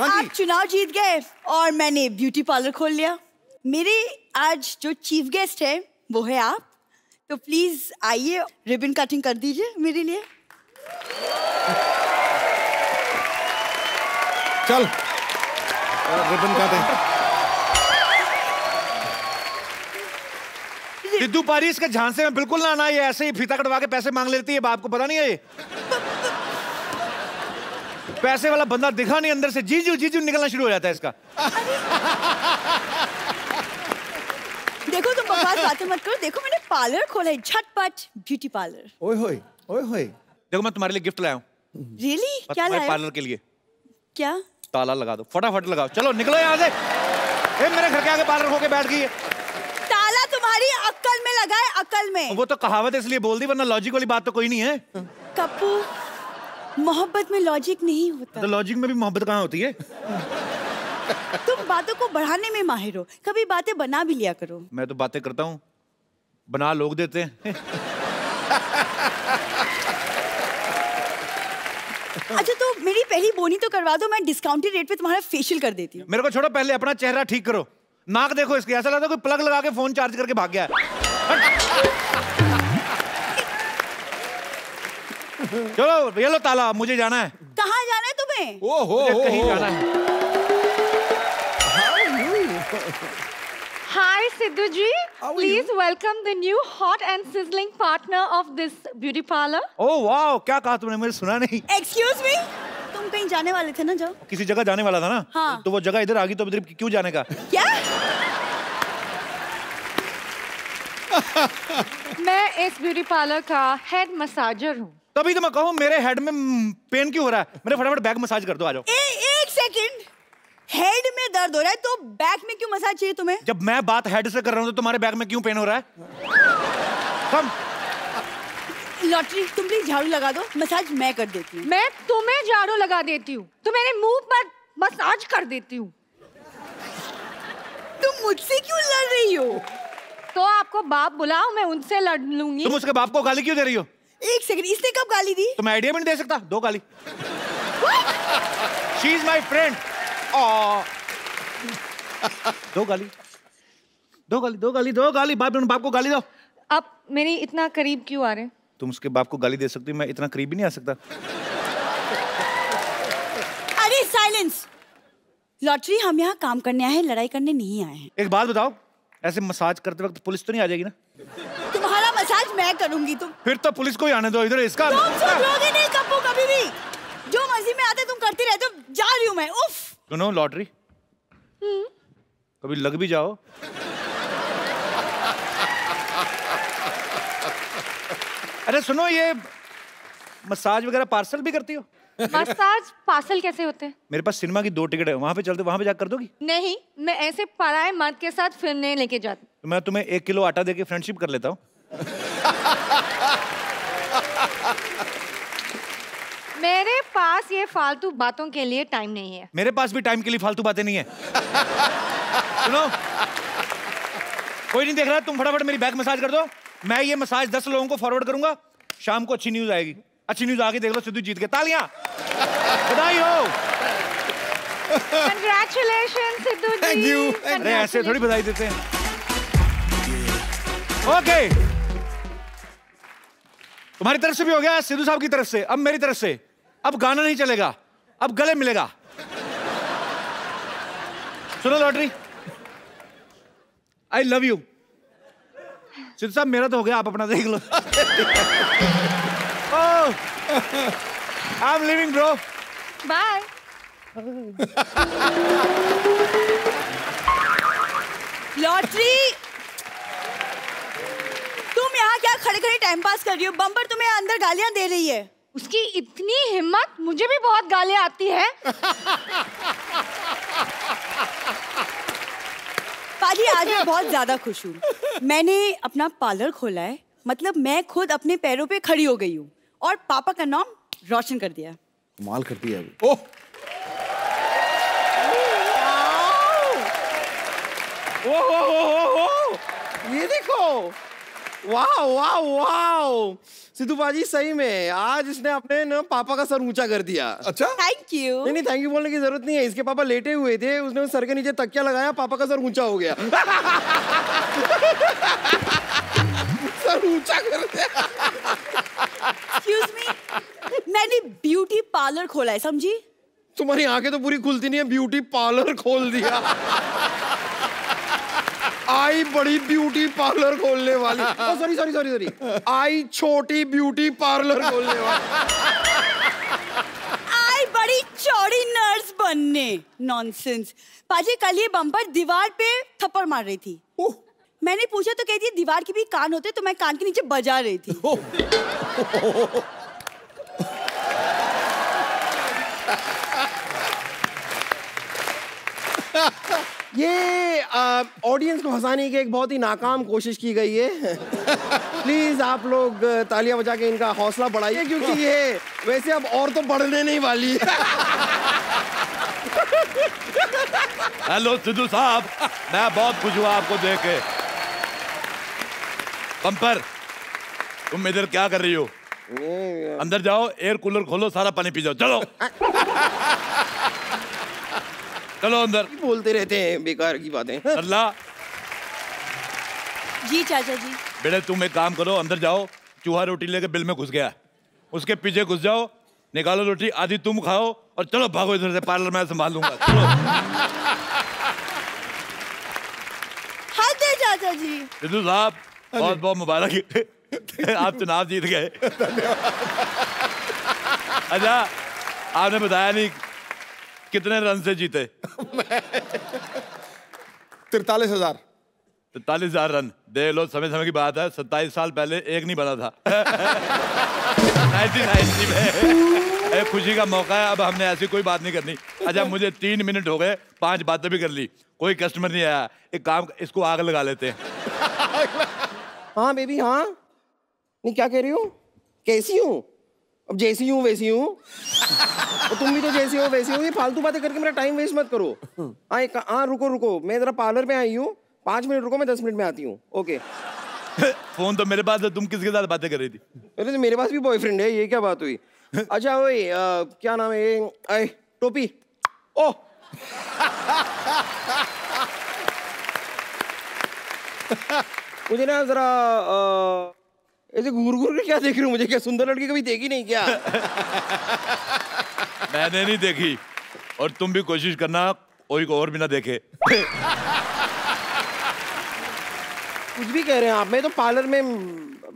आप चुनाव जीत गए और मैंने ब्यूटी पार्लर खोल लिया। मेरे आज जो चीफ गेस्ट है वो है आप, तो प्लीज आइए रिबन कटिंग कर दीजिए मेरे लिए। चल रिबन काटें। सिद्धू पारी इसके झांसे में बिल्कुल ना आना, ये ऐसे ही फीता कटवा के पैसे मांग लेती है, बाप को पता नहीं है ये। पैसे वाला बंदा दिखा नहीं, अंदर से जीजू जीजू निकलना शुरू हो जाता है इसका। देखो तुम बकवास बातें मत करो, देखो मैंने पार्लर खोला है, झटपट ब्यूटी पार्लर। ओए होए ओए होए। देखो मैं तुम्हारे लिए गिफ्ट लाया हूँ। रियली? क्या लाया? पार्लर के लिए। क्या? ताला लगा दो, फटाफट लगाओ, चलो निकलो यहाँ से। मेरे घर के आगे पार्लर होके बैठ गई है। ताला तुम्हारी अक्ल में लगा है, अक्ल में। वो तो कहावत इसलिए बोल दी, वरना लॉजिक वाली बात तो कोई नहीं है। कप्पू, मोहब्बत में लॉजिक नहीं होता। तो लॉजिक में भी मोहब्बत कहाँ होती है? तुम बातों को बढ़ाने में माहिर हो, कभी बातें बना भी लिया करो। मैं तो बातें करता हूँ, बना लोग देते हैं। अच्छा तो मेरी पहली बोनी तो करवा दो, मैं डिस्काउंटेड रेट पे तुम्हारा फेशियल कर देती हूँ। मेरे को छोड़ो, पहले अपना चेहरा ठीक करो। नाक देखो इसके, ऐसा लगता है कोई प्लग लगा के फोन चार्ज करके भाग गया है। चलो ये लो ताला, मुझे जाना है। कहाँ जाना है तुम्हें? ओहो कहीं जाना है। Hi Sidhu ji, please welcome the new hot and sizzling partner of this beauty parlor. ओह वाह, क्या कहा तुमने, मुझे सुना नहीं। Excuse me, तुम कहीं जाने वाले थे ना? जाओ। किसी जगह जाने वाला था ना? हाँ। तो वो जगह इधर आ गई, तो इधर क्यों जाने का? क्या? मैं इस ब्यूटी पार्लर का हेड मसाजर हूँ। तभी तो मैं कहूँ मेरे हेड में पेन क्यों हो रहा है? मेरे फटाफट बैक मसाज कर दो, आ जाओ। एक सेकंड, हेड में दर्द हो रहा है तो बैक में क्यों मसाज चाहिए तुम्हें? जब मैं बात हेड से कर रहा हूँ तो तुम्हारे बैक में क्यों पेन हो रहा है? कम। लॉटरी, तुम प्लीज झाड़ू लगा दो, मसाज मैं कर देती हूँ। मैं तुम्हें झाड़ू लगा देती हूँ, तो मेरे मुंह पर मसाज कर देती हूँ। तुम मुझसे क्यों लड़ रही हो? तो आपको बाप बुलाओ, मैं उनसे लड़ लूंगी। तुम उसके बाप को गाली क्यों दे रही हो? एक सेकंड, इसने कब गाली दी? तो मैं आइडिया भी नहीं दे सकता, दो गाली। She is my friend. दो गाली, दो गाली, दो गाली, दो गाली। बाप को गाली दो। आप मेरी इतना करीब क्यों आ रहे हैं? तुम उसके बाप को गाली दे सकती हो, मैं इतना करीब भी नहीं आ सकता। अरे साइलेंस। लॉटरी, हम यहाँ काम करने आए हैं, लड़ाई करने नहीं आए हैं। एक बात बताओ, ऐसे मसाज करते वक्त पुलिस तो नहीं आ जाएगी ना? तुम्हारा मसाज मैं करूंगी। तुम फिर तो पुलिस को ही आने दो इधर। इसका तुम सुधरोगे नहीं कप्पू, कभी भी। जो मर्जी में आते तुम करते रहते हो। जा रही हूँ मैं। उफ। सुनो लॉटरी, कभी लग भी जाओ। अरे सुनो, ये मसाज वगैरह पार्सल भी करती हो? मसाज पार्सल कैसे होते हैं? मेरे पास सिनेमा की 2 टिकट है, वहां पे चलते, वहां पे जाकर कर दोगी? नहीं, मैं ऐसे पराए मर्द के साथ फिरने लेके जाती। तो मैं तुम्हें 1 किलो आटा देके फ्रेंडशिप कर लेता हूँ। मेरे पास ये फालतू बातों के लिए टाइम नहीं है। मेरे पास भी टाइम के लिए फालतू बातें नहीं है। सुनो, कोई नहीं देख रहा, तुम फटाफट मेरी बैक मसाज कर दो। मैं ये मसाज 10 लोगों को फॉरवर्ड करूंगा, शाम को अच्छी न्यूज आएगी। अच्छी न्यूज आगे देख लो, सिद्धू जीत गए। तालियां, बधाई हो। Congratulations Sidhu ji. Thank you. अरे ऐसे थोड़ी बधाई देते हैं। ओके, तुम्हारी तरफ से भी हो गया, सिद्धू साहब की तरफ से। अब मेरी तरफ से, अब गाना नहीं चलेगा, अब गले मिलेगा। सुनो lottery, I love you. Sidhu साहब मेरा तो हो गया, आप अपना देख लो। I am living bro. Bye. Lottery, तुम यहाँ क्या खड़े खड़े टाइम पास कर रही हो? बम्पर तुम्हें अंदर गालियां दे रही है। उसकी इतनी हिम्मत, मुझे भी बहुत गालियां आती है। पाजी, आज मैं बहुत ज्यादा खुश हूँ। मैंने अपना पार्लर खोला है, मतलब मैं खुद अपने पैरों पे खड़ी हो गई हूँ और पापा का नाम रोशन कर दिया। कमाल करती है अभी। ओह ओ, ये देखो, वाह वाह वाह, सिद्धू बाजी सही में आज इसने अपने ना पापा का सर ऊंचा कर दिया। अच्छा, थैंक यू। नहीं थैंक यू बोलने की जरूरत नहीं है, इसके पापा लेटे हुए थे, उसने सर के नीचे तकिया लगाया, पापा का सर ऊंचा हो गया। सर ऊंचा कर दिया। एक्सक्यूज मी, मैंने ब्यूटी पार्लर खोला है, समझी? तुम्हारी आंखें तो पूरी खुलती नहीं है, ब्यूटी पार्लर खोल दिया। आई बड़ी ब्यूटी पार्लर खोलने वाली, सॉरी सॉरी सॉरी सॉरी, आई छोटी ब्यूटी पार्लर खोलने वाली। आई बड़ी चौड़ी नर्स बनने। नॉनसेंस। पाजी कल ये बम्पर दीवार पे थप्पड़ मार रही थी। मैंने पूछा तो कहती दीवार के भी कान होते, तो मैं कान के नीचे बजा रही थी। ये ऑडियंस को हंसाने की एक बहुत ही नाकाम कोशिश की गई है। प्लीज आप लोग तालियां बजा के इनका हौसला बढ़ाइए, क्योंकि ये वैसे अब और तो बढ़ने नहीं वाली है। हेलो सिद्धू साहब, मैं बहुत खुश हुआ आपको देख के। बम्पर, तुम इधर क्या कर रही हो? अंदर जाओ, एयर कूलर खोलो, सारा पानी पी जाओ। चलो चलो अंदर। बोलते रहते हैं बेकार की बातें। अल्लाह जी चाचा जी। बेटे तुम एक काम करो, अंदर जाओ, चूहा रोटी लेके बिल में घुस गया, उसके पीछे घुस जाओ, निकालो रोटी, आधी तुम खाओ और चलो भागो इधर से, पार्लर मैं संभाल लूंगा। चलो। हाँ दे चाचा जी। सिद्धू साहब बहुत बहुत मुबारक, आप चुनाव जीत गए। अच्छा आपने बताया नहीं कितने रन से जीते? 43,000। 43,000 रन। देख लो, समय समय की बात है, 27 साल पहले एक नहीं बना था। 1990 में। खुशी का मौका है, अब हमने ऐसी कोई बात नहीं करनी। अच्छा मुझे 3 मिनट हो गए, 5 बातें भी कर ली, कोई कस्टमर नहीं आया, एक काम, इसको आग लगा लेते हैं। हाँ बेबी हाँ, नहीं क्या कह रही हो? कैसी हूँ? अब जैसी हूँ वैसी हूँ। तो तुम भी तो जैसी हो वैसी हो, ये फालतू बातें करके मेरा टाइम वेस्ट मत करो। हाँ रुको रुको, मैं जरा पार्लर पे आई हूँ, 5 मिनट रुको, मैं 10 मिनट में आती हूँ। ओके। फोन तो मेरे पास है, तुम किसके साथ बातें कर रही थी? अरे तो मेरे पास भी बॉयफ्रेंड है, ये क्या बात हुई? अच्छा वही क्या नाम है ये? टोपी। ओह मुझे ना जरा ऐसे घूर घूर के क्या देख रही हूँ? मुझे क्या सुंदर लड़की कभी देखी नहीं क्या? मैंने नहीं देखी, और तुम भी कोशिश करना कोई को और भी ना देखे। कुछ भी कह रहे हैं आप, मैं तो पार्लर में,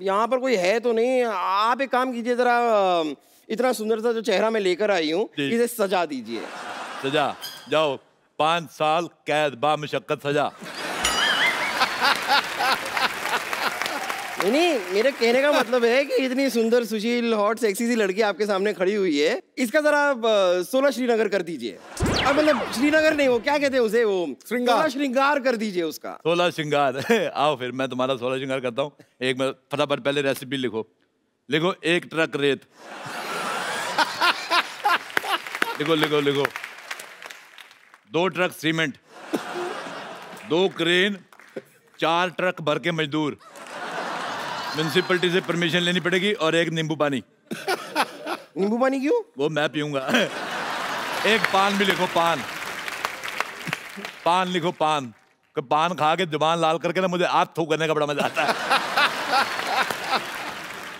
यहाँ पर कोई है तो नहीं। आप एक काम कीजिए, जरा इतना सुंदर सा जो चेहरा मैं लेकर आई हूँ, इसे सजा दीजिए। सजा? जाओ, 5 साल कैद बामुशक्कत सजा। नहीं मेरे कहने का मतलब है कि इतनी सुंदर सुशील हॉट सेक्सी सी लड़की आपके सामने खड़ी हुई है, इसका जरा 16 श्रीनगर कर दीजिए। अब मतलब श्रीनगर नहीं, वो क्या कहते हैं उसे, वो श्रृंगार। श्रृंगार कर दीजिए उसका। 16 श्रृंगार। आओ फिर मैं तुम्हारा 16 श्रृंगार करता हूँ। एक मिनट, फटाफट पहले रेसिपी लिखो। लिखो 1 ट्रक रेत। लिखो लिखो लिखो। 2 ट्रक सीमेंट, 2 क्रेन, 4 ट्रक भर के मजदूर, म्युनिसिपैलिटी से परमिशन लेनी पड़ेगी, और 1 नींबू पानी। नींबू पानी क्यों? वो मैं पीऊंगा। 1 पान भी लिखो, पान। पान लिखो, पान। पान खा के जुबान लाल करके ना मुझे हाथ थूक करने का बड़ा मजा आता है।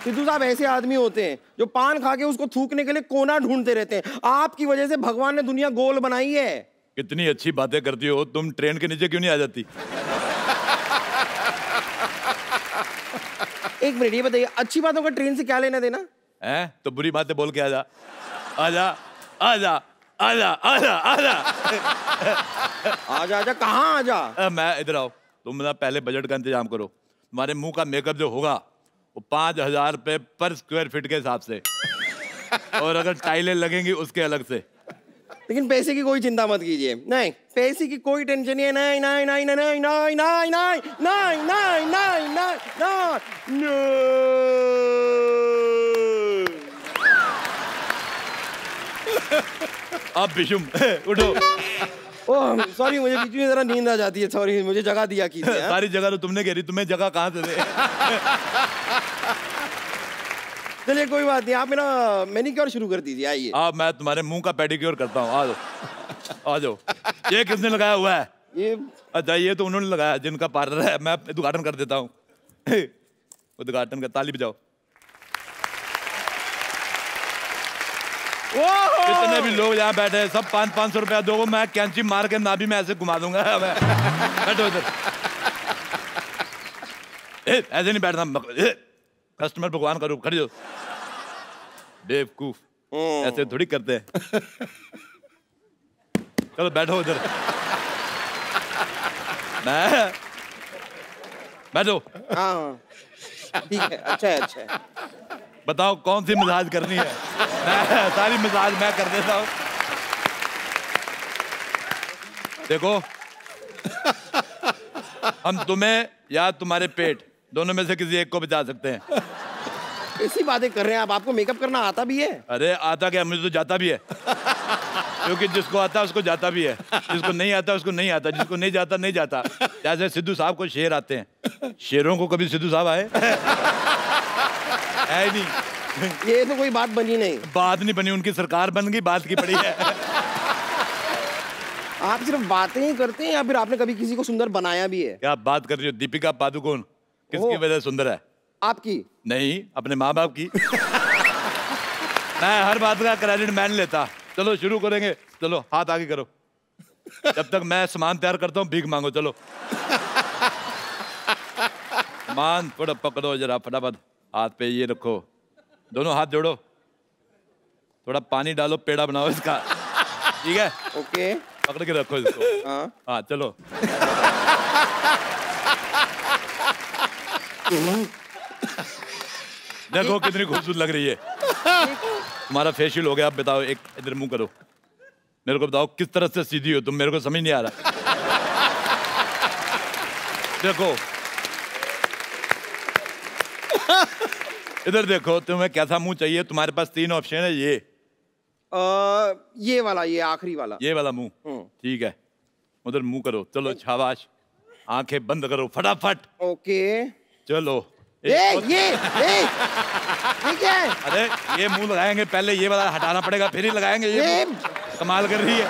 सिद्धू साहब ऐसे आदमी होते हैं जो पान खा के उसको थूकने के लिए कोना ढूंढते रहते हैं। आपकी वजह से भगवान ने दुनिया गोल बनाई है। कितनी अच्छी बातें करती हो तुम, ट्रेन के नीचे क्यों नहीं आ जाती? एक मिनट ये बताइए, अच्छी बातों का ट्रेन से क्या लेना देना है? तो बुरी बातें बोल के आजा, आजा आजा आजा आजा आजा। आजा आजा कहाँ आजा? मैं इधर आओ। तुम ना पहले बजट का इंतजाम करो। तुम्हारे मुंह का मेकअप जो होगा वो 5,000 रुपए पर स्क्वायर फीट के हिसाब से, और अगर टाइलें लगेंगी उसके अलग से। लेकिन पैसे की कोई चिंता मत कीजिए। नहीं पैसे की कोई टेंशन नहीं है। नहीं नहीं नहीं नहीं नहीं नहीं नहीं नहीं नहीं नहीं नहीं नहीं। अब बिशुम उठो। ओह सॉरी, मुझे बीच में जरा नींद आ जाती है, सॉरी, मुझे जगह दिया कीजिए। सारी जगह तो तुमने कह रही, तुम्हें जगह कहाँ से दे? चलिए कोई बात नहीं, आप मेरा मैनिक्योर शुरू कर दीजिए, आइए। आप, मैं तुम्हारे मुंह का पेडिक्योर करता हूँ, आ जाओ आ जाओ। ये किसने लगाया हुआ है? ये अच्छा, ये तो उन्होंने लगाया जिनका पार्लर है। मैं उद्घाटन कर देता हूँ। उद्घाटन का ताली बजाओ। जितने भी लोग यहाँ बैठे हैं सब 500-500 रुपया दो, मैं कैंची मार के नाभि में ऐसे घुमा दूंगा। बैठो इधर। ऐसे नहीं बैठना, कस्टमर भगवान का रूप, खड़ी हो। बेवकूफ, ऐसे थोड़ी करते हैं। चलो बैठो उधर। मैं बैठो। हाँ ठीक है, अच्छा है, अच्छा है। बताओ कौन सी मसाज करनी है? मैं सारी मसाज मैं कर देता हूँ। देखो, हम तुम्हें या तुम्हारे पेट दोनों में से किसी एक को बचा सकते हैं। ऐसी बातें कर रहे हैं आप, आपको मेकअप करना आता भी है? अरे आता क्या, मुझे तो जाता भी है। क्योंकि जिसको आता उसको जाता भी है, जिसको नहीं आता उसको नहीं आता, जिसको नहीं जाता नहीं जाता। जैसे सिद्धू साहब को शेर आते हैं, शेरों को कभी सिद्धू साहब आए? है नहीं। ये तो कोई बात बनी नहीं। बात नहीं बनी, उनकी सरकार बन गई, बात की पड़ी है। आप सिर्फ बातें ही करते हैं या फिर आपने कभी किसी को सुंदर बनाया भी है? क्या बात कर रही हो? दीपिका पादुकोण किसकी वजह से सुंदर है? आपकी नहीं, अपने माँ बाप की। मैं हर बात का क्रेडिट मैं नहीं लेता। चलो शुरू करेंगे, चलो हाथ आगे करो। जब तक मैं सामान तैयार करता हूँ भीख मांगो। चलो सामान थोड़ा पकड़ो जरा फटाफट, हाथ पे ये रखो, दोनों हाथ जोड़ो, थोड़ा पानी डालो, पेड़ा बनाओ इसका, ठीक है? ओके, पकड़ के रखो इसको। हाँ चलो। देखो कितनी खूबसूरत लग रही है। तुम्हारा फेशियल हो गया, अब बताओ, एक इधर मुंह करो, मेरे को बताओ किस तरह से सीधी हो तुम, मेरे को समझ नहीं आ रहा। देखो इधर देखो, तुम्हें कैसा मुंह चाहिए? तुम्हारे पास 3 ऑप्शन है। ये वाला, ये आखिरी वाला, ये वाला मुंह, ठीक है? उधर मुंह करो, चलो शाबाश। आंखें बंद करो फटाफट। ओके चलो। ये क्या है? अरे ये मुंह लगाएंगे, पहले ये वाला हटाना पड़ेगा, फिर ही लगाएंगे। ये कमाल कर रही है।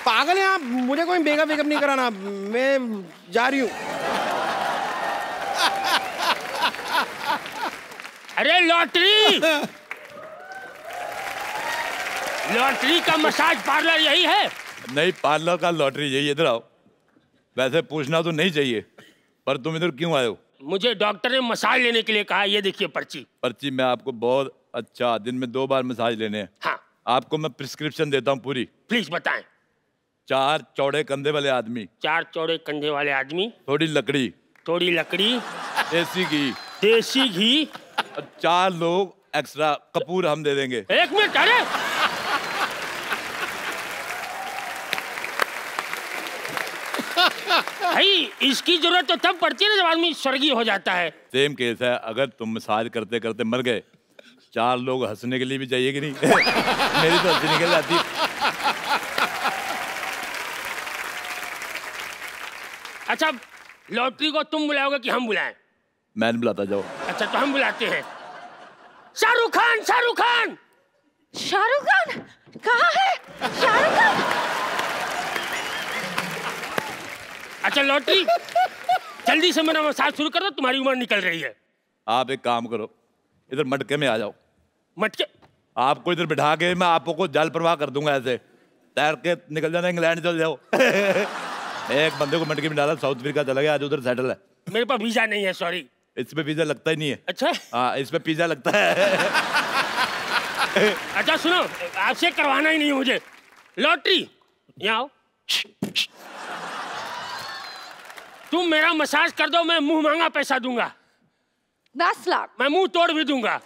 पागल है आप, मुझे कोई मेकअप वेकअप नहीं कराना, मैं जा रही हूँ। अरे लॉटरी, लॉटरी का मसाज पार्लर यही है? नहीं, पार्लर का लॉटरी यही। इधर आओ। वैसे पूछना तो नहीं चाहिए, पर तुम इधर क्यों आए हो? मुझे डॉक्टर ने मसाज लेने के लिए कहा। ये देखिए पर्ची। पर्ची मैं आपको बहुत अच्छा, दिन में 2 बार मसाज लेने हैं। हाँ, आपको मैं प्रिस्क्रिप्शन देता हूँ पूरी। प्लीज बताएं। 4 चौड़े कंधे वाले आदमी, 4 चौड़े कंधे वाले आदमी, थोड़ी लकड़ी, थोड़ी लकड़ी, देसी घी, देसी घी, और 4 लोग एक्स्ट्रा कपूर हम दे देंगे। 1 मिनट। अरे भाई, इसकी जरूरत तो तब पड़ती है ना जब आदमी स्वर्गीय हो जाता है। सेम केस है, अगर तुम मसाज करते करते मर गए, 4 लोग हंसने के लिए भी चाहिए कि नहीं? मेरी तो हंसी निकल जाती। अच्छा, लॉटरी को तुम बुलाओगे कि हम बुलाएं? मैंने बुलाता, जाओ। अच्छा तो हम बुलाते हैं। शाहरुख खान, शाहरुख खान। शाहरुख खान कहाँ है? शाहरुख खान। अच्छा लॉटरी, जल्दी से मेरा मसाज शुरू कर दो, तुम्हारी उम्र निकल रही है। आप एक काम करो, इधर मटके में आ जाओ। मटके? आपको इधर बिठा के मैं आपको जल प्रवाह कर दूंगा, ऐसे तैर के निकल जाना, इंग्लैंड चल जाओ। एक बंदे को मटके में डाला, साउथ अफ्रीका चला गया, आज उधर सेटल है। मेरे पास वीजा नहीं है, सॉरी। इस पे वीजा लगता ही नहीं है। अच्छा। हाँ, इस पे पिज्जा लगता है। अच्छा सुनो, आपसे करवाना ही नहीं है मुझे। लॉटरी यहाँ आओ। तुम मेरा मसाज कर दो, मैं मुंह मांगा पैसा दूंगा। 10 लाख। मैं मुंह तोड़ भी दूंगा।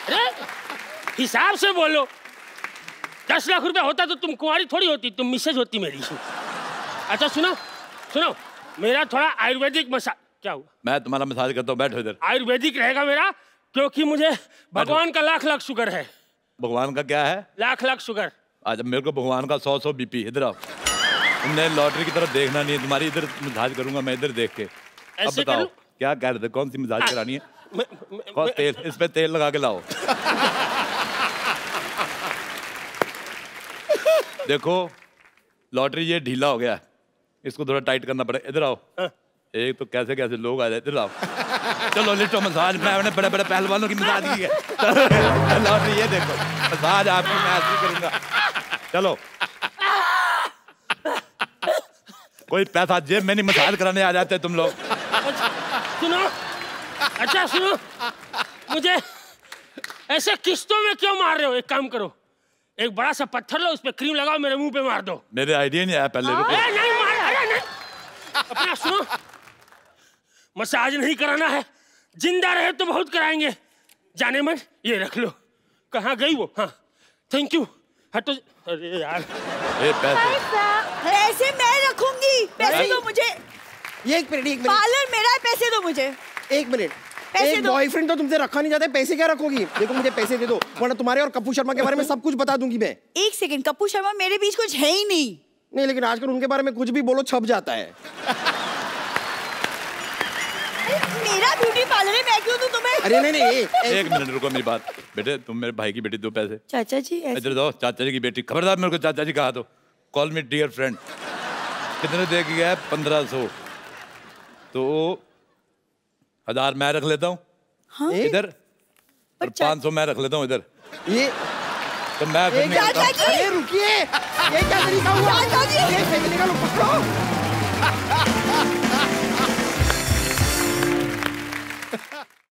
अरे हिसाब से बोलो। 10 लाख रुपया होता तो तुम कुंवारी थोड़ी होती, तुम मिसेज होती मेरी। अच्छा सुनो सुनो, मेरा थोड़ा आयुर्वेदिक मसाज। क्या हुआ? मैं तुम्हारा मसाज करता हूँ, बैठो इधर। आयुर्वेदिक रहेगा मेरा, क्योंकि मुझे भगवान का लाख लाख शुगर है। भगवान का क्या है? लाख लाख शुगर। आज मेरे को भगवान का 100 बीपी। इधर आओ, तुमने लॉटरी की तरफ देखना नहीं है, तुम्हारी इधर मसाज करूंगा मैं, इधर देख के। अब ऐसे बताओ करूं? क्या कह रहे थे, कौन सी मसाज करानी है? कौन मैं- तेल, इस पे तेल लगा के लाओ। देखो लॉटरी ये ढीला हो गया, इसको थोड़ा टाइट करना पड़ेगा। इधर आओ। एक तो कैसे कैसे लोग आ जाए, इधर आओ। चलो लिटो मसाज, मैंने बड़े बड़े पहलवानों की मसाज की है। लॉटरी ये देखो, मसाज आपकी मैं ऐसी करूंगा। चलो कोई पैसा जेब में नहीं, मसाज कराने आ जाते तुम लोग। सुनो, अच्छा सुनो, मुझे ऐसे किस्तों में क्यों मार रहे हो? एक काम करो, एक बड़ा सा पत्थर लो, उस पे क्रीम लगाओ, मेरे मुंह पे मार दो। मेरे आइडिया नहीं आया पहले। रुको। नहीं मार, अरे नहीं, अपना सुनो, मसाज नहीं कराना है, जिंदा रहे तो बहुत कराएंगे। जाने मन ये रख लो। कहाँ गई वो? हाँ थैंक यू। हटो। अरे यार ए, पैसे पैसे मैं रखूंगी, पैसे दो मुझे। ये एक मिनट पार्लर मेरा है, पैसे दो मुझे। एक मिनट। पैसे एक दो। बॉयफ्रेंड तो तुमसे रखा नहीं जाता, पैसे क्या रखोगी? देखो मुझे पैसे दे दो, वरना तुम्हारे और कपूर शर्मा के बारे में सब कुछ बता दूंगी मैं। एक सेकंड, कपूर शर्मा मेरे बीच कुछ है ही नहीं। नहीं, लेकिन आजकल उनके बारे में कुछ भी बोलो छप जाता है। मेरा ब्यूटी पार्लर है, मैं क्यों दूं तुम्हें? अरे नहीं, एक मिनट रुको, मेरी बात। बेटे तुम मेरे भाई की बेटी, दो पैसे। चाचा जी ऐसे- इधर दो। चाचा जी की बेटी, खबरदार मेरे को चाचा जी कहा तो। Call me dear friend. कितने दे के गया? 1500। तो 1000 मैं रख लेता हूँ। हाँ? इधर और 500 मैं रख लेता हूँ इधर। ये तो मैं फिर एक निकलता हूँ। चाचा जी! अरे रुकिए, ये क्या तरीका हुआ? चाचा जी! ये फेंकने का, लो पकड़ो।